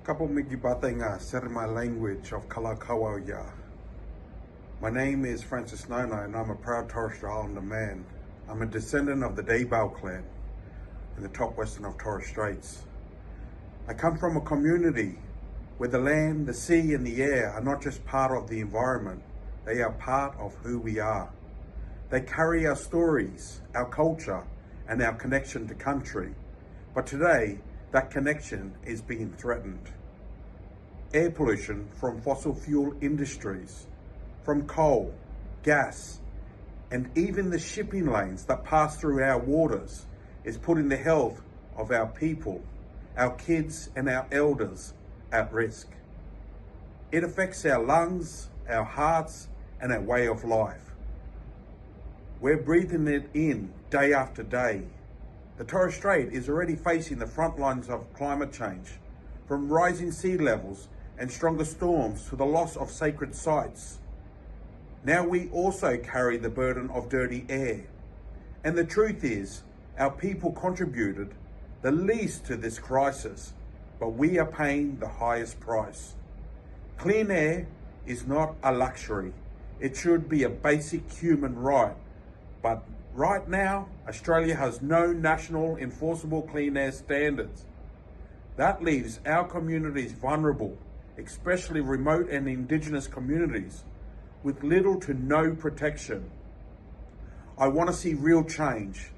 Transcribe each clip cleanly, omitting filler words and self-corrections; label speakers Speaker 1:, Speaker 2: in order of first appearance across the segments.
Speaker 1: Kapo Migibatenga said my language of Kalakawaya. My name is Francis Nona and I'm a proud Torres Strait Islander man. I'm a descendant of the Daybell clan in the top western of Torres Straits. I come from a community where the land, the sea and the air are not just part of the environment, they are part of who we are. They carry our stories, our culture and our connection to country. But today, that connection is being threatened. Air pollution from fossil fuel industries, from coal, gas, and even the shipping lanes that pass through our waters is putting the health of our people, our kids and our elders at risk. It affects our lungs, our hearts, and our way of life. We're breathing it in day after day. The Torres Strait is already facing the front lines of climate change, from rising sea levels and stronger storms to the loss of sacred sites. Now we also carry the burden of dirty air. And the truth is, our people contributed the least to this crisis, but we are paying the highest price. Clean air is not a luxury. It should be a basic human right. But right now, Australia has no national enforceable clean air standards. That leaves our communities vulnerable, especially remote and Indigenous communities, with little to no protection. I want to see real change.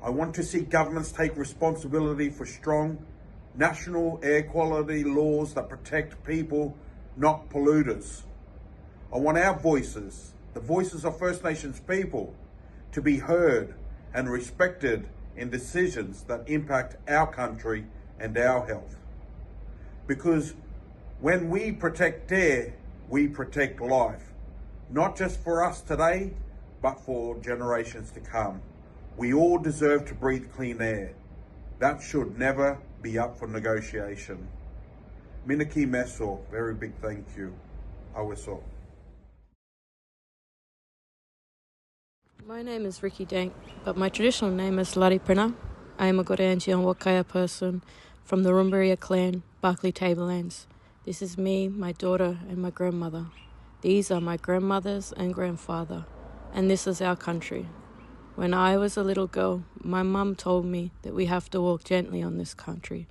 Speaker 1: I want to see governments take responsibility for strong national air quality laws that protect people, not polluters. I want our voices, the voices of First Nations people, to be heard and respected in decisions that impact our country and our health. Because when we protect air, we protect life, not just for us today, but for generations to come. We all deserve to breathe clean air. That should never be up for negotiation. Minaki Meso, very big thank you. Aweso.
Speaker 2: My name is Ricky Dank, but my traditional name is Laripena. I am a Gorangi and Wakaya person from the Rumbaria clan, Barclay Tablelands. This is me, my daughter, and my grandmother. These are my grandmothers and grandfather, and this is our country. When I was a little girl, my mum told me that we have to walk gently on this country.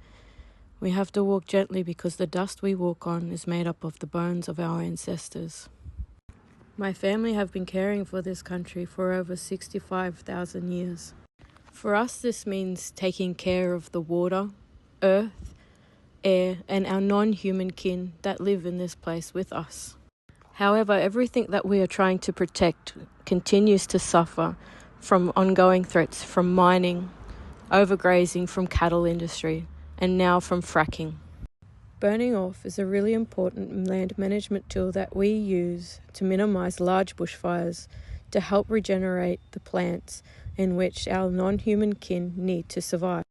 Speaker 2: We have to walk gently because the dust we walk on is made up of the bones of our ancestors. My family have been caring for this country for over 65,000 years. For us, this means taking care of the water, earth, air, and our non-human kin that live in this place with us. However, everything that we are trying to protect continues to suffer from ongoing threats from mining, overgrazing from cattle industry, and now from fracking. Burning off is a really important land management tool that we use to minimise large bushfires to help regenerate the plants in which our non-human kin need to survive.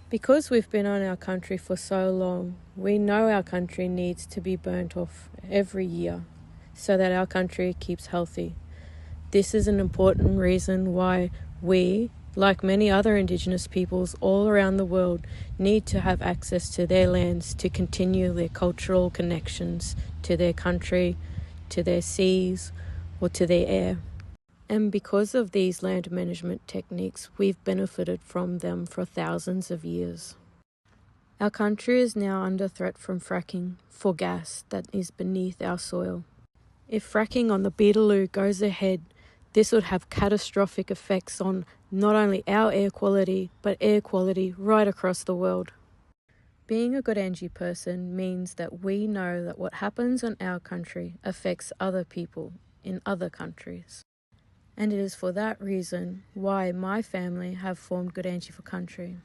Speaker 2: Because we've been on our country for so long, we know our country needs to be burnt off every year so that our country keeps healthy. This is an important reason why we, like many other Indigenous peoples all around the world, need to have access to their lands to continue their cultural connections to their country, to their seas, or to their air. And because of these land management techniques, we've benefited from them for thousands of years. Our country is now under threat from fracking for gas that is beneath our soil. If fracking on the Beetaloo goes ahead, this would have catastrophic effects on not only our air quality, but air quality right across the world. Being a Gorangi person means that we know that what happens in our country affects other people in other countries. And it is for that reason why my family have formed Gorangi for Country.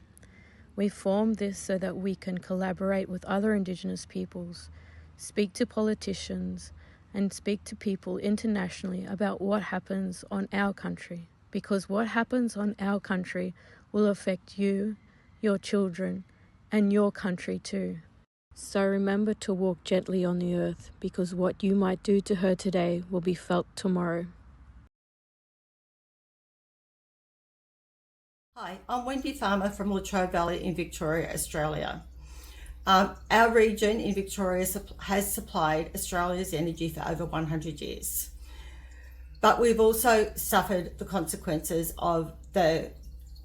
Speaker 2: We formed this so that we can collaborate with other Indigenous peoples, speak to politicians, and speak to people internationally about what happens on our country. Because what happens on our country will affect you, your children, and your country too. So remember to walk gently on the earth, because what you might do to her today will be felt tomorrow.
Speaker 3: Hi, I'm Wendy Farmer from Latrobe Valley in Victoria, Australia. Our region in Victoria has supplied Australia's energy for over 100 years. But we've also suffered the consequences of the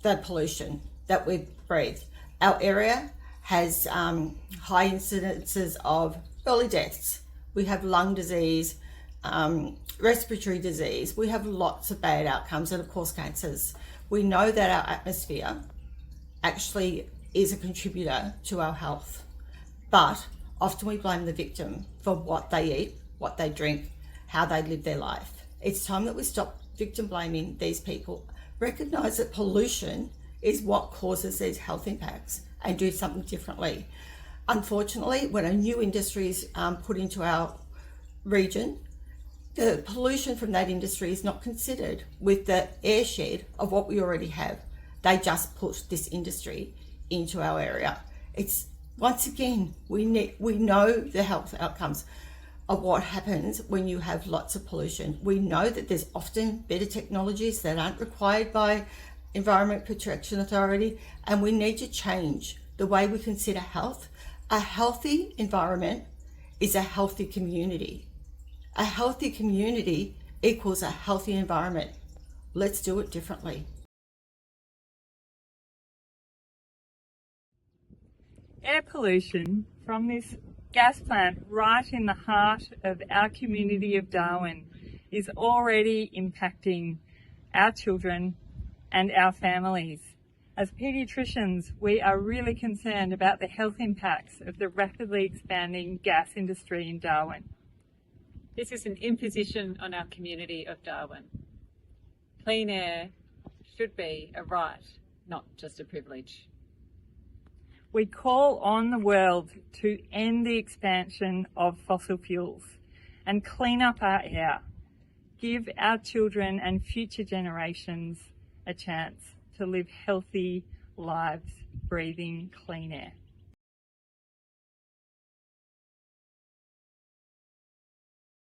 Speaker 3: pollution that we've breathed. Our area has high incidences of early deaths. We have lung disease, respiratory disease. We have lots of bad outcomes, and of course cancers. We know that our atmosphere actually is a contributor to our health, but often we blame the victim for what they eat, what they drink, how they live their life. It's time that we stop victim blaming these people, recognise that pollution is what causes these health impacts, and do something differently. Unfortunately, when a new industry is put into our region, the pollution from that industry is not considered with the airshed of what we already have. They just put this industry into our area. It's, once again, we know the health outcomes of what happens when you have lots of pollution. We know that there's often better technologies that aren't required by Environment Protection Authority, and we need to change the way we consider health. A healthy environment is a healthy community. A healthy community equals a healthy environment. Let's do it differently.
Speaker 4: Air pollution from this gas plant right in the heart of our community of Darwin is already impacting our children and our families. As paediatricians, we are really concerned about the health impacts of the rapidly expanding gas industry in Darwin.
Speaker 5: This is an imposition on our community of Darwin. Clean air should be a right, not just a privilege.
Speaker 4: We call on the world to end the expansion of fossil fuels and clean up our air. Give our children and future generations a chance to live healthy lives breathing clean air.